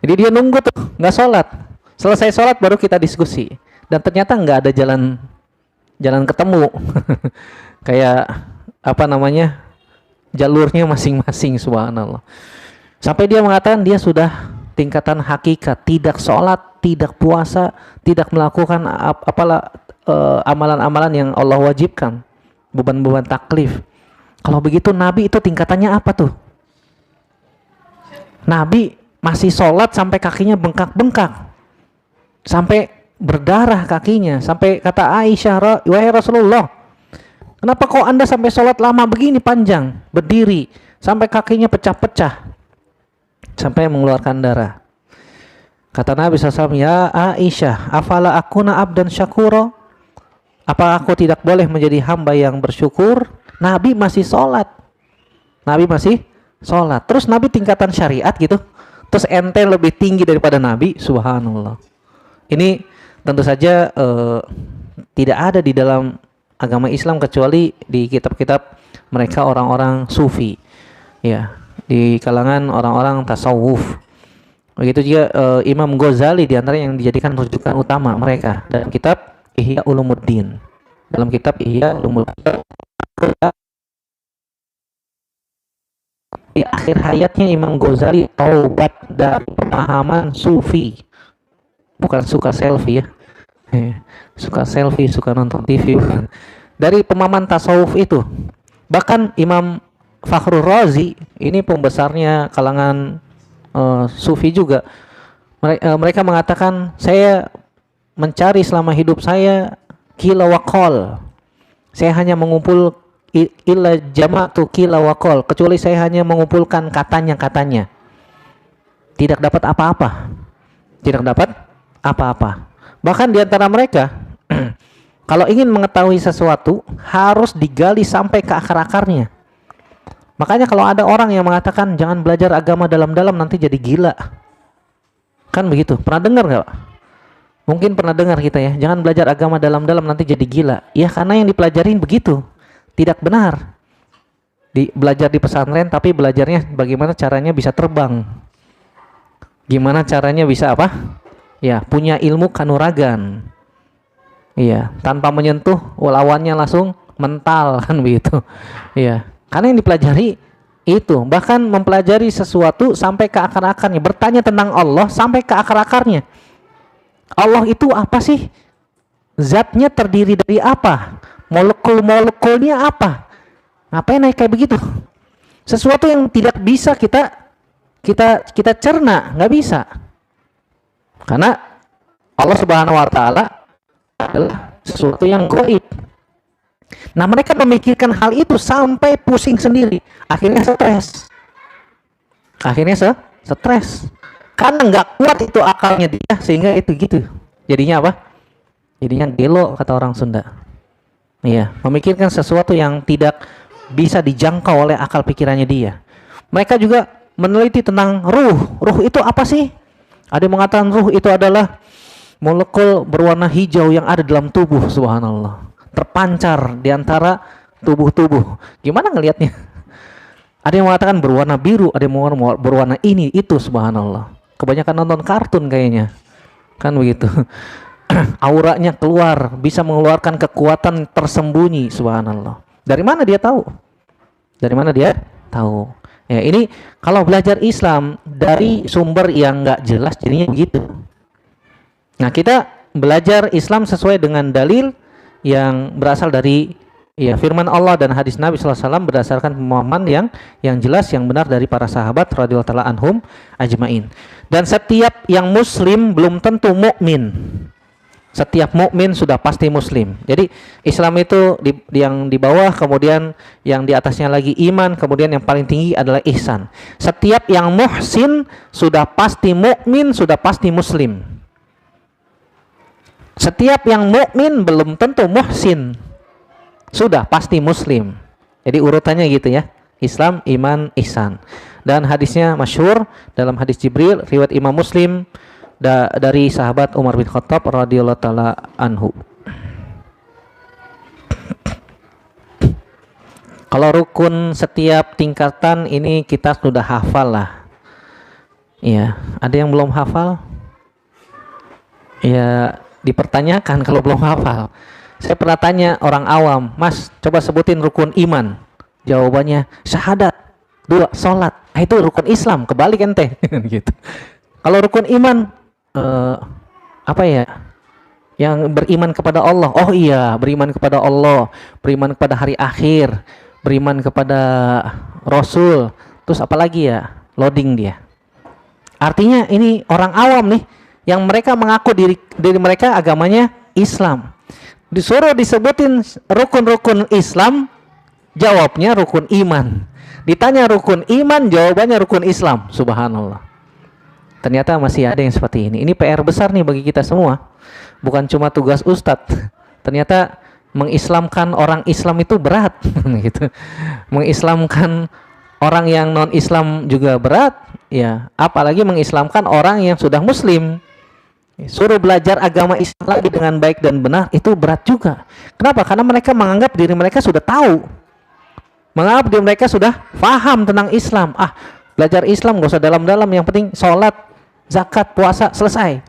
Jadi dia nunggu tuh, nggak sholat. Selesai sholat baru kita diskusi. Dan ternyata nggak ada jalan ketemu. Kayak apa namanya, jalurnya masing-masing. Subhanallah. Sampai dia mengatakan dia sudah tingkatan hakikat, tidak sholat, tidak puasa, tidak melakukan amalan-amalan yang Allah wajibkan, beban-beban taklif. Kalau begitu Nabi itu tingkatannya apa tuh? Nabi masih sholat sampai kakinya bengkak-bengkak, sampai berdarah kakinya, sampai kata Aisyah, wahai Rasulullah, kenapa kok anda sampai sholat lama begini panjang, berdiri, sampai kakinya pecah-pecah? sampai mengeluarkan darah. Kata Nabi SAW, ya Aisyah, afala akuna abdan syakura? Apa aku tidak boleh menjadi hamba yang bersyukur? Nabi masih sholat. Nabi masih sholat. Terus Nabi tingkatan syariat gitu. Terus ente lebih tinggi daripada Nabi. Subhanallah. Ini tentu saja tidak ada di dalam agama Islam kecuali di kitab-kitab mereka orang-orang sufi. Ya, di kalangan orang-orang tasawuf. Begitu juga Imam Ghazali di antara yang dijadikan rujukan utama mereka dalam kitab Ihya Ulumuddin. Dalam kitab Ihya Ulumuddin, di akhir hayatnya Imam Ghazali taubat dari pemahaman sufi. Bukan suka selfie ya. Suka selfie, suka nonton TV. Dari pemahaman tasawuf itu. Bahkan Imam Fakhrul Razi, ini pembesarnya kalangan sufi juga. Mereka mengatakan, saya mencari selama hidup saya kila waqal. Saya hanya mengumpul illa jama'tu kila waqal, kecuali saya hanya mengumpulkan katanya. Tidak dapat apa-apa. Tidak dapat apa-apa. Bahkan di antara mereka kalau ingin mengetahui sesuatu harus digali sampai ke akar-akarnya. Makanya kalau ada orang yang mengatakan jangan belajar agama dalam-dalam nanti jadi gila. Kan begitu. Pernah dengar nggak? Mungkin pernah dengar kita ya. Jangan belajar agama dalam-dalam nanti jadi gila. Ya karena yang dipelajarin begitu. Tidak benar. Belajar di pesantren tapi belajarnya bagaimana caranya bisa terbang. Gimana caranya bisa apa? Ya, punya ilmu kanuragan. Iya, tanpa menyentuh lawannya langsung mental kan begitu. Iya. Karena yang dipelajari itu, bahkan mempelajari sesuatu sampai ke akar-akarnya, bertanya tentang Allah sampai ke akar-akarnya. Allah itu apa sih? Zatnya terdiri dari apa? Molekul-molekulnya apa? Ngapain naik kayak begitu? Sesuatu yang tidak bisa kita cerna, nggak bisa. Karena Allah Subhanahu wa taala adalah sesuatu yang gaib. Nah, mereka memikirkan hal itu sampai pusing sendiri. Akhirnya stres. Karena nggak kuat itu akalnya dia, sehingga itu gitu. Jadinya apa? Jadinya gelo, kata orang Sunda. Iya, memikirkan sesuatu yang tidak bisa dijangkau oleh akal pikirannya dia. Mereka juga meneliti tentang ruh. Ruh itu apa sih? Ada yang mengatakan ruh itu adalah molekul berwarna hijau yang ada dalam tubuh, subhanallah. Terpancar di antara tubuh-tubuh. Gimana ngelihatnya? Ada yang mengatakan berwarna biru, ada yang mengatakan berwarna ini, itu, subhanallah. Kebanyakan nonton kartun kayaknya. Kan begitu. Auranya keluar, bisa mengeluarkan kekuatan tersembunyi, subhanallah. Dari mana dia tahu? Ya, ini kalau belajar Islam dari sumber yang nggak jelas jadinya begitu. Nah, kita belajar Islam sesuai dengan dalil yang berasal dari firman Allah dan hadis Nabi SAW berdasarkan pemahaman yang jelas, yang benar dari para sahabat radhiyallahu taala anhum ajmain. Dan setiap yang muslim belum tentu mukmin. Setiap mukmin sudah pasti muslim. Jadi Islam itu yang di bawah, kemudian yang di atasnya lagi iman, kemudian yang paling tinggi adalah ihsan. Setiap yang muhsin sudah pasti mukmin, sudah pasti muslim. Setiap yang mukmin belum tentu muhsin, sudah pasti muslim. Jadi urutannya gitu ya. Islam, iman, ihsan. Dan hadisnya masyhur dalam hadis Jibril riwayat Imam Muslim dari sahabat Umar bin Khattab radhiyallahu taala anhu. Kalau rukun setiap tingkatan ini kita sudah hafal lah. Iya, ada yang belum hafal? Ya, dipertanyakan kalau belum hafal. Saya pernah tanya orang awam, Mas, coba sebutin rukun iman. Jawabannya syahadat, 2 sholat. Itu rukun Islam, kebalik ente. Gitu. Kalau rukun iman apa ya? Yang beriman kepada Allah. Oh iya, beriman kepada Allah, beriman kepada hari akhir, beriman kepada Rasul. Terus apa lagi ya? Loading dia. Artinya ini orang awam nih, yang mereka mengaku diri mereka agamanya Islam. Disuruh disebutin rukun-rukun Islam, jawabnya rukun iman. Ditanya rukun iman, jawabannya rukun Islam. Subhanallah. Ternyata masih ada yang seperti ini. Ini PR besar nih bagi kita semua. Bukan cuma tugas ustadz. Ternyata mengislamkan orang Islam itu berat gitu. Mengislamkan orang yang non Islam juga berat, ya, apalagi mengislamkan orang yang sudah muslim. Suruh belajar agama Islam lagi dengan baik dan benar itu berat juga. Kenapa? Karena mereka menganggap diri mereka sudah tahu. Menganggap diri mereka sudah paham tentang Islam. Ah, belajar Islam gak usah dalam-dalam, yang penting sholat, zakat, puasa, selesai.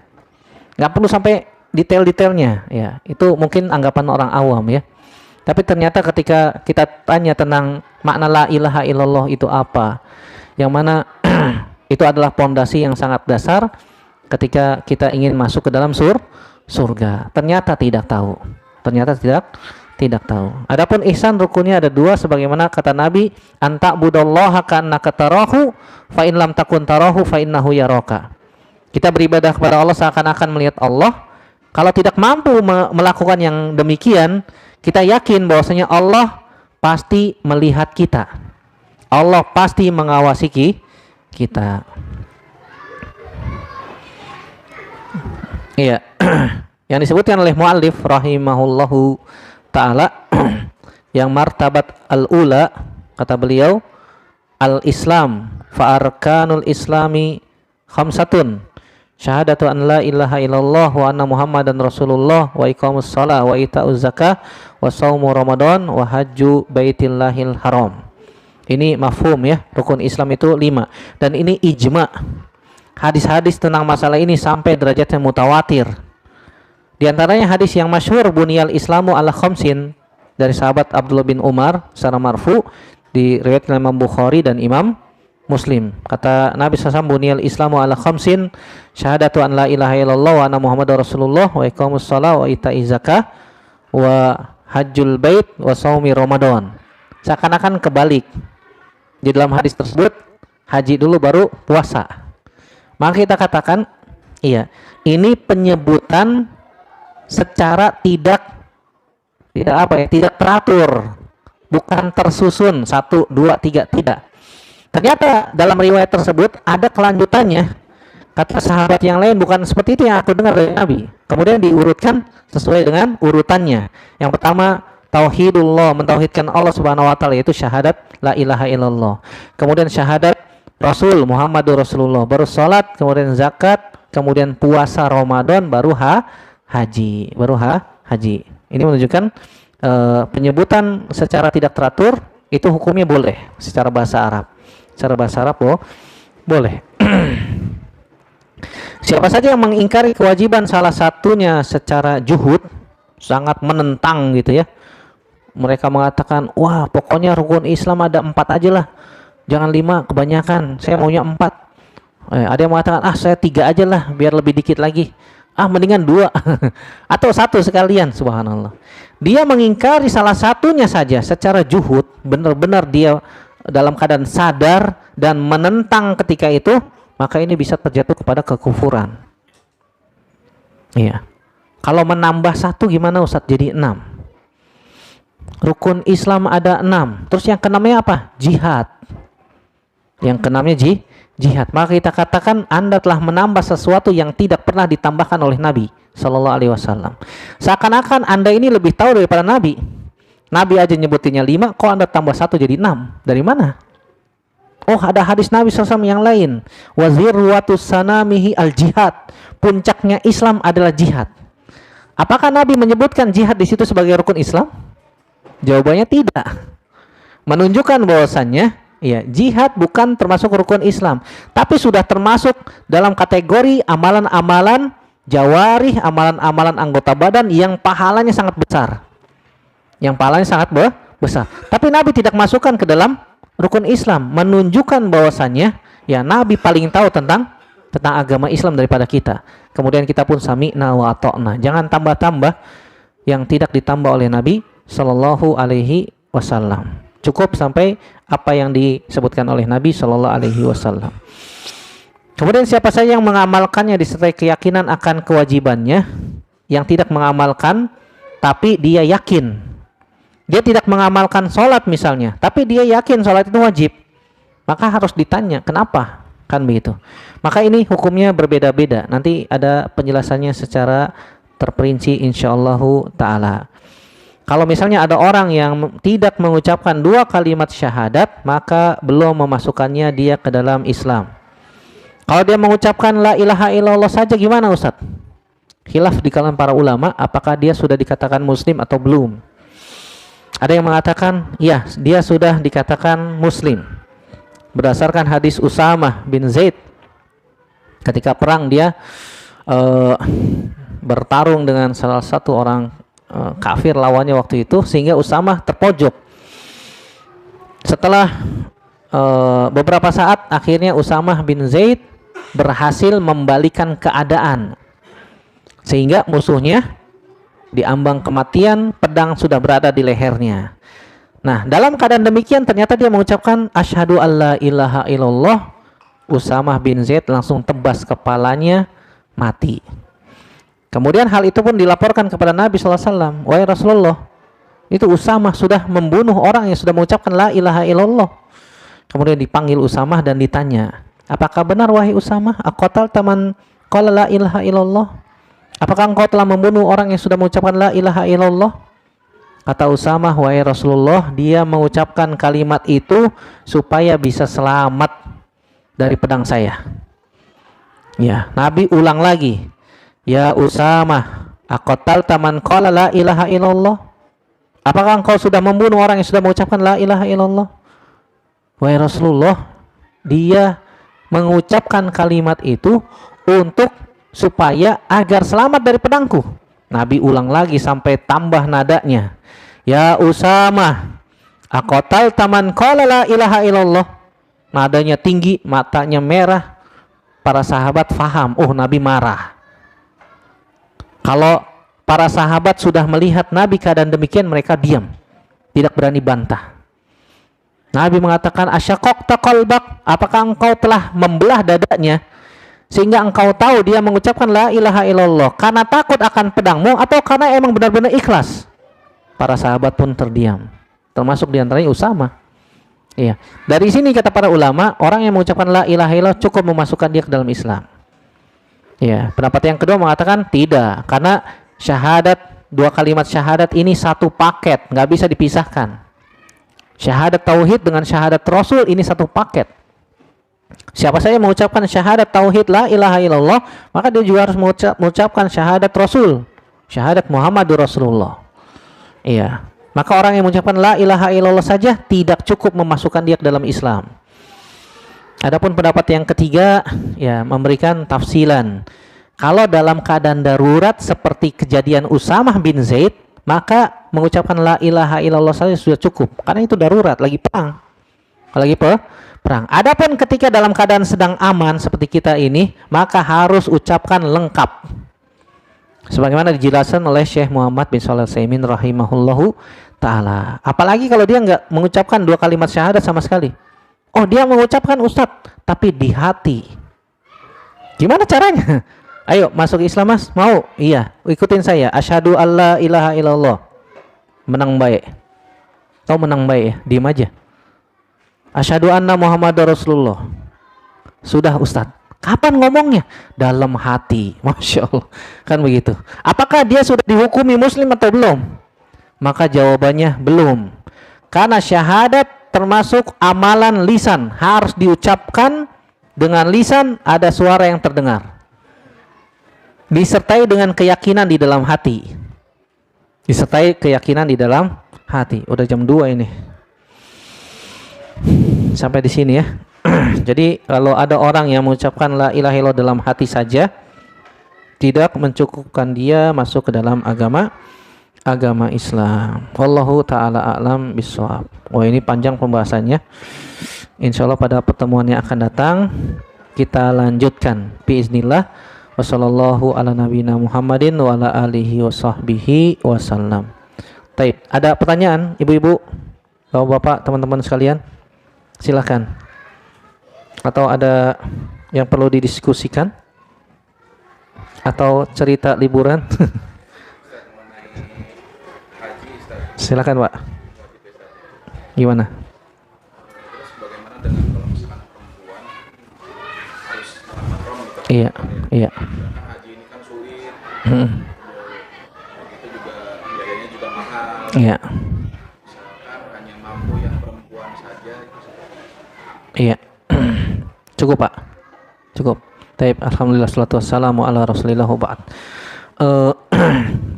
Gak perlu sampai detail-detailnya, ya. Itu mungkin anggapan orang awam, ya. Tapi ternyata ketika kita tanya tentang makna la ilaha illallah itu apa, yang mana itu adalah pondasi yang sangat dasar ketika kita ingin masuk ke dalam surga. Ternyata tidak tahu. Ternyata tidak tahu. Adapun ihsan rukunnya ada dua, sebagaimana kata Nabi, anta budallaha ka'annaka tarahu fa in lam takun tarahu fa innahu yaraka. Kita beribadah kepada Allah seakan-akan melihat Allah. Kalau tidak mampu melakukan yang demikian, kita yakin bahwasanya Allah pasti melihat kita. Allah pasti mengawasi kita. Iya. Yang disebutkan oleh muallif rahimahullahu taala yang martabat al-ula, kata beliau, al-Islam fa arkanul islami khamsatun syahadatu an la ilaha illallah wa anna muhammadan rasulullah wa iqamus shalah wa ita'uz zakah wa shaumu ramadan wa hajju baitillahil haram. Ini mafhum, ya, rukun Islam itu 5, dan ini ijma. Hadis-hadis tentang masalah ini sampai derajatnya mutawatir. Di antaranya hadis yang masyhur, buniyal islamu ala khamsin, dari sahabat Abdullah bin Umar secara marfu, diriwayatkan Imam Bukhari dan Imam Muslim. Kata Nabi SAW, buniyal islamu ala khamsin syahadatu an la ilaha illallah wa anna muhammadar rasulullah wa iqamus shalah wa ita'iz zakah wa hajjul bait wa shaumi ramadan. Seakan-akan kebalik. Di dalam hadis tersebut, haji dulu baru puasa. Maka kita katakan, iya, ini penyebutan secara tidak teratur, bukan tersusun 1, 2, 3, tidak. Ternyata dalam riwayat tersebut ada kelanjutannya. Kata sahabat yang lain, bukan seperti itu yang aku dengar dari Nabi. Kemudian diurutkan sesuai dengan urutannya. Yang pertama, tauhidullah, mentauhidkan Allah Subhanahu wa taala, yaitu syahadat la ilaha illallah. Kemudian syahadat Rasul Muhammadur Rasulullah, baru salat, kemudian zakat, kemudian puasa Ramadan, baru haji. Ini menunjukkan penyebutan secara tidak teratur itu hukumnya boleh secara bahasa Arab. Secara bahasa Arab boleh. Siapa saja yang mengingkari kewajiban salah satunya secara juhud, sangat menentang gitu ya. Mereka mengatakan, wah pokoknya rukun Islam ada 4 aja lah, jangan 5, kebanyakan, saya maunya 4. Ada yang mengatakan, saya 3 aja lah, biar lebih dikit lagi, mendingan 2 atau 1 sekalian. Subhanallah, dia mengingkari salah satunya saja secara juhud, benar-benar dia dalam keadaan sadar dan menentang ketika itu, maka ini bisa terjatuh kepada kekufuran. Iya. Kalau menambah 1 gimana Ustaz, jadi 6. Rukun Islam ada 6. Terus yang keenamnya apa? Jihad. Yang keenamnya jihad. Maka kita katakan Anda telah menambah sesuatu yang tidak pernah ditambahkan oleh Nabi Sallallahu Alaihi Wasallam. Seakan-akan Anda ini lebih tahu daripada Nabi. Nabi aja nyebutinnya 5, kok Anda tambah 1 jadi 6? Dari mana? Oh, ada hadis Nabi SAW yang lain. Wazirwatus sanamihi al-jihad. Puncaknya Islam adalah jihad. Apakah Nabi menyebutkan jihad di situ sebagai rukun Islam? Jawabannya tidak. Menunjukkan bahwasannya, ya, jihad bukan termasuk rukun Islam, tapi sudah termasuk dalam kategori amalan-amalan jawarih, amalan-amalan anggota badan yang pahalanya sangat besar. Yang pahalanya sangat besar. Tapi Nabi tidak masukkan ke dalam rukun Islam, menunjukkan bahwasannya, ya, Nabi paling tahu tentang agama Islam daripada kita. Kemudian kita pun sami'na wa ata'na. Jangan tambah-tambah yang tidak ditambah oleh Nabi Sallallahu Alaihi Wasallam. Cukup sampai apa yang disebutkan oleh Nabi Sallallahu Alaihi Wasallam. Kemudian siapa saja yang mengamalkannya disertai keyakinan akan kewajibannya, yang tidak mengamalkan tapi dia yakin Dia tidak mengamalkan sholat misalnya, tapi dia yakin sholat itu wajib, maka harus ditanya kenapa, kan begitu. Maka ini hukumnya berbeda-beda. Nanti ada penjelasannya secara terperinci insyaallah ta'ala. Kalau misalnya ada orang yang tidak mengucapkan 2 kalimat syahadat, maka belum memasukkannya dia ke dalam Islam. Kalau dia mengucapkan la ilaha illallah saja gimana Ustaz? Khilaf di kalangan para ulama, apakah dia sudah dikatakan muslim atau belum. Ada yang mengatakan, ya, dia sudah dikatakan muslim. Berdasarkan hadis Usamah bin Zaid, ketika perang dia bertarung dengan salah satu orang kafir lawannya waktu itu, sehingga Usamah terpojok. Setelah beberapa saat, akhirnya Usamah bin Zaid berhasil membalikan keadaan, sehingga musuhnya diambang kematian, pedang sudah berada di lehernya. Nah, dalam keadaan demikian ternyata dia mengucapkan asyhadu alla ilaha illallah. Usamah bin Zaid langsung tebas kepalanya, mati. Kemudian hal itu pun dilaporkan kepada Nabi SAW. Wahai Rasulullah, itu Usamah sudah membunuh orang yang sudah mengucapkan la ilaha illallah. Kemudian dipanggil Usamah dan ditanya, apakah benar wahai Usamah, aqatal taman qala la ilaha illallah? Apakah engkau telah membunuh orang yang sudah mengucapkan la ilaha illallah? Kata Usamah, wahai Rasulullah, dia mengucapkan kalimat itu supaya bisa selamat dari pedang saya. Ya, Nabi ulang lagi. Ya Usamah, aqatalta man qala la ilaha illallah? Apakah engkau sudah membunuh orang yang sudah mengucapkan la ilaha illallah? Wahai Rasulullah, dia mengucapkan kalimat itu untuk supaya agar selamat dari pedangku. Nabi ulang lagi sampai tambah nadanya. Ya Usamah, aqatalta man qala la ilaha illallah? Nadanya tinggi, matanya merah. Para sahabat faham, oh Nabi marah. Kalau para sahabat sudah melihat Nabi keadaan demikian, mereka diam, tidak berani bantah. Nabi mengatakan, asyaqaqta qalbak, apakah engkau telah membelah dadanya sehingga engkau tahu dia mengucapkan la ilaha illallah karena takut akan pedangmu atau karena emang benar-benar ikhlas? Para sahabat pun terdiam, termasuk diantaranya Usamah. Iya. Dari sini kata para ulama, orang yang mengucapkan la ilaha illallah cukup memasukkan dia ke dalam Islam. Iya. Pendapat yang kedua mengatakan tidak, karena syahadat, 2 kalimat syahadat ini satu paket, nggak bisa dipisahkan. Syahadat tauhid dengan syahadat rasul ini satu paket. Siapa saja mengucapkan syahadat tauhid la ilaha illallah, maka dia juga harus mengucapkan syahadat rasul, syahadat Muhammadur Rasulullah. Iya. Maka orang yang mengucapkan la ilaha illallah saja tidak cukup memasukkan dia ke dalam Islam. Adapun pendapat yang ketiga, ya, memberikan tafsilan. Kalau dalam keadaan darurat seperti kejadian Usamah bin Zaid, maka mengucapkan la ilaha illallah saja sudah cukup, karena itu darurat, lagi perang. Lagi perang. Adapun ketika dalam keadaan sedang aman seperti kita ini, maka harus ucapkan lengkap. Sebagaimana dijelaskan oleh Syekh Muhammad bin Shalih Al-Utsaimin rahimahullahu ta'ala. Apalagi kalau dia nggak mengucapkan 2 kalimat syahadat sama sekali. Oh, dia mengucapkan Ustadz, tapi di hati. Gimana caranya? Ayo masuk Islam Mas, mau? Iya, ikutin saya. Asyhadu alla ilaha illallah. Menang baik. Tahu menang baik ya? Diam aja. Asyhadu anna Muhammadar Rasulullah. Sudah Ustadz. Kapan ngomongnya? Dalam hati. Masya Allah. Kan begitu. Apakah dia sudah dihukumi muslim atau belum? Maka jawabannya belum. Karena syahadat termasuk amalan lisan. Harus diucapkan dengan lisan, ada suara yang terdengar. Disertai dengan keyakinan di dalam hati. Disertai keyakinan di dalam hati. Udah jam 2 ini. Sampai di sini ya. Jadi kalau ada orang yang mengucapkan la ilaha illallah dalam hati saja, tidak mencukupkan dia masuk ke dalam agama Islam. Wallahu ta'ala a'lam bishawab. Oh, ini panjang pembahasannya. Insyaallah pada pertemuan yang akan datang kita lanjutkan biiznillah. Wassallallahu ala nabiyina Muhammadin wa ala alihi wasahbihi wasallam. Baik, ada pertanyaan ibu-ibu, bapak-bapak, teman-teman sekalian? Silakan. Atau ada yang perlu didiskusikan? Atau cerita liburan? Silakan, Pak. Gimana? Terus bagaimana dengan kalau misalkan perempuan harus mahram gitu? Iya, iya. Karena haji ini kan sulit, begitu juga biayanya juga mahal. Iya, Misalkan hanya mampu yang perempuan saja itu seperti iya. Cukup, Pak. Cukup. Taib, alhamdulillah salatu wassalamu ala rasulillah wa ba'd. Eh,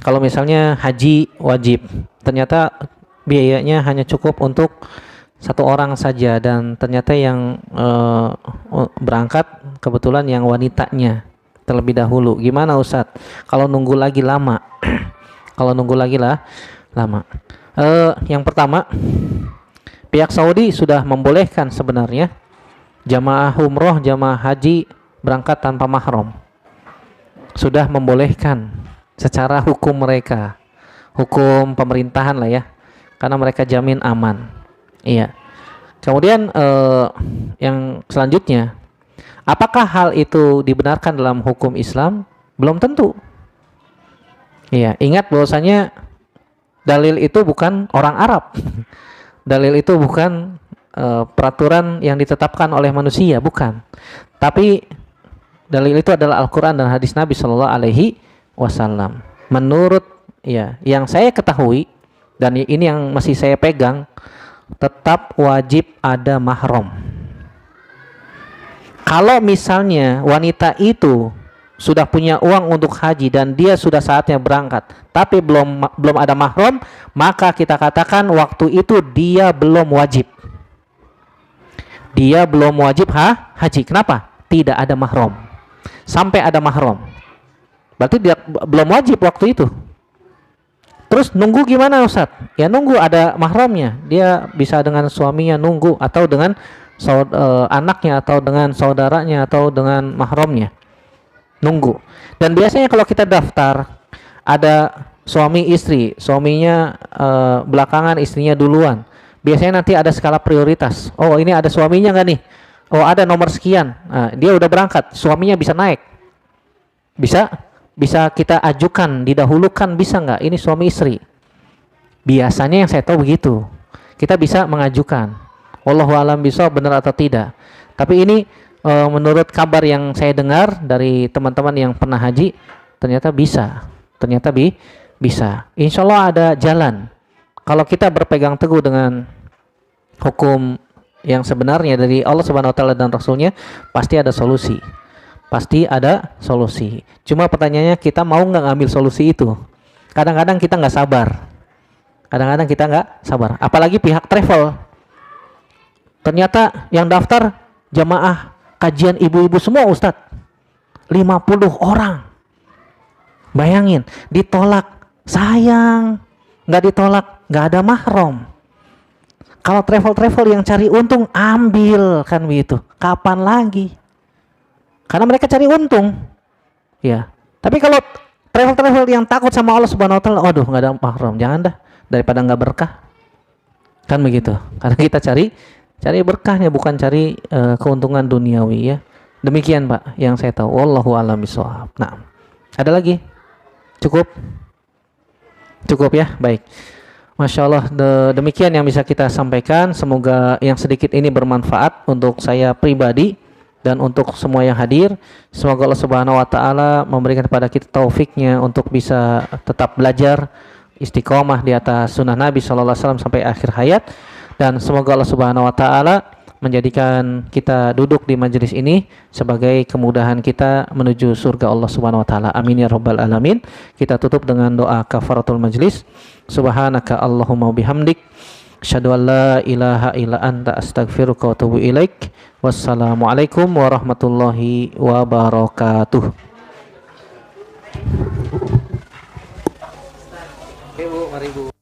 kalau misalnya haji wajib, ternyata biayanya hanya cukup untuk satu orang saja dan ternyata yang berangkat kebetulan yang wanitanya terlebih dahulu. Gimana Ustadz? Kalau nunggu lagi lama, kalau nunggu lagi lah lama. Yang pertama, pihak Saudi sudah membolehkan sebenarnya jamaah umroh, jamaah haji berangkat tanpa mahram. Sudah membolehkan secara hukum mereka, hukum pemerintahan lah ya, karena mereka jamin aman. Iya. Kemudian yang selanjutnya, apakah hal itu dibenarkan dalam hukum Islam? Belum tentu. Iya, ingat bahwasanya dalil itu bukan orang Arab. Dalil itu bukan peraturan yang ditetapkan oleh manusia, bukan. Tapi dalil itu adalah Al-Quran dan hadis Nabi Shallallahu Alaihi Wasallam. Menurut ya, yang saya ketahui dan ini yang masih saya pegang, tetap wajib ada mahram. Kalau misalnya wanita itu sudah punya uang untuk haji dan dia sudah saatnya berangkat, tapi belum ada mahram, maka kita katakan waktu itu dia belum wajib. Dia belum wajib haji. Kenapa? Tidak ada mahram. Sampai ada mahram, berarti dia belum wajib waktu itu. Terus nunggu gimana Ustadz? Ya nunggu ada mahramnya. Dia bisa dengan suaminya nunggu atau dengan anaknya atau dengan saudaranya atau dengan mahramnya. Nunggu. Dan biasanya kalau kita daftar ada suami istri, suaminya belakangan, istrinya duluan. Biasanya nanti ada skala prioritas. Oh ini ada suaminya nggak nih? Oh ada nomor sekian. Nah, dia udah berangkat, suaminya bisa naik. Bisa kita ajukan, didahulukan, bisa nggak? Ini suami istri. Biasanya yang saya tahu begitu. Kita bisa mengajukan. Wallahu a'lam bishawab benar atau tidak. Tapi ini menurut kabar yang saya dengar dari teman-teman yang pernah haji, ternyata bisa. Ternyata bisa. Insya Allah ada jalan. Kalau kita berpegang teguh dengan hukum yang sebenarnya dari Allah Subhanahu wa taala dan Rasulnya, pasti ada solusi. Pasti ada solusi. Cuma pertanyaannya kita mau nggak ngambil solusi itu? Kadang-kadang kita nggak sabar. Kadang-kadang kita nggak sabar. Apalagi pihak travel. Ternyata yang daftar jamaah kajian ibu-ibu semua Ustadz. 50 orang. Bayangin, ditolak. Sayang. Nggak ditolak, nggak ada mahram. Kalau travel-travel yang cari untung, ambil kan begitu. Kapan lagi? Karena mereka cari untung, ya. Tapi kalau travel-travel yang takut sama Allah Subhanahu Wa Taala, aduh nggak ada mahram, jangan dah, daripada nggak berkah, kan begitu. Karena kita cari berkahnya, bukan cari keuntungan duniawi ya. Demikian Pak, yang saya tahu. Wallahu a'lam bishawab. Nah, ada lagi? Cukup ya, baik. Masya Allah, demikian yang bisa kita sampaikan. Semoga yang sedikit ini bermanfaat untuk saya pribadi dan untuk semua yang hadir. Semoga Allah Subhanahu wa taala memberikan kepada kita taufiknya untuk bisa tetap belajar, istiqomah di atas sunnah Nabi sallallahu alaihi wasallam sampai akhir hayat, dan semoga Allah Subhanahu wa taala menjadikan kita duduk di majelis ini sebagai kemudahan kita menuju surga Allah Subhanahu wa taala. Amin ya rabbal alamin. Kita tutup dengan doa kafaratul majlis. Subhanaka Allahumma bihamdik, asyhadu an la ilaha illa anta, astaghfiruka wa atubu ilaik. Wassalamualaikum warahmatullahi wabarakatuh. Oke Bu, mari Bu.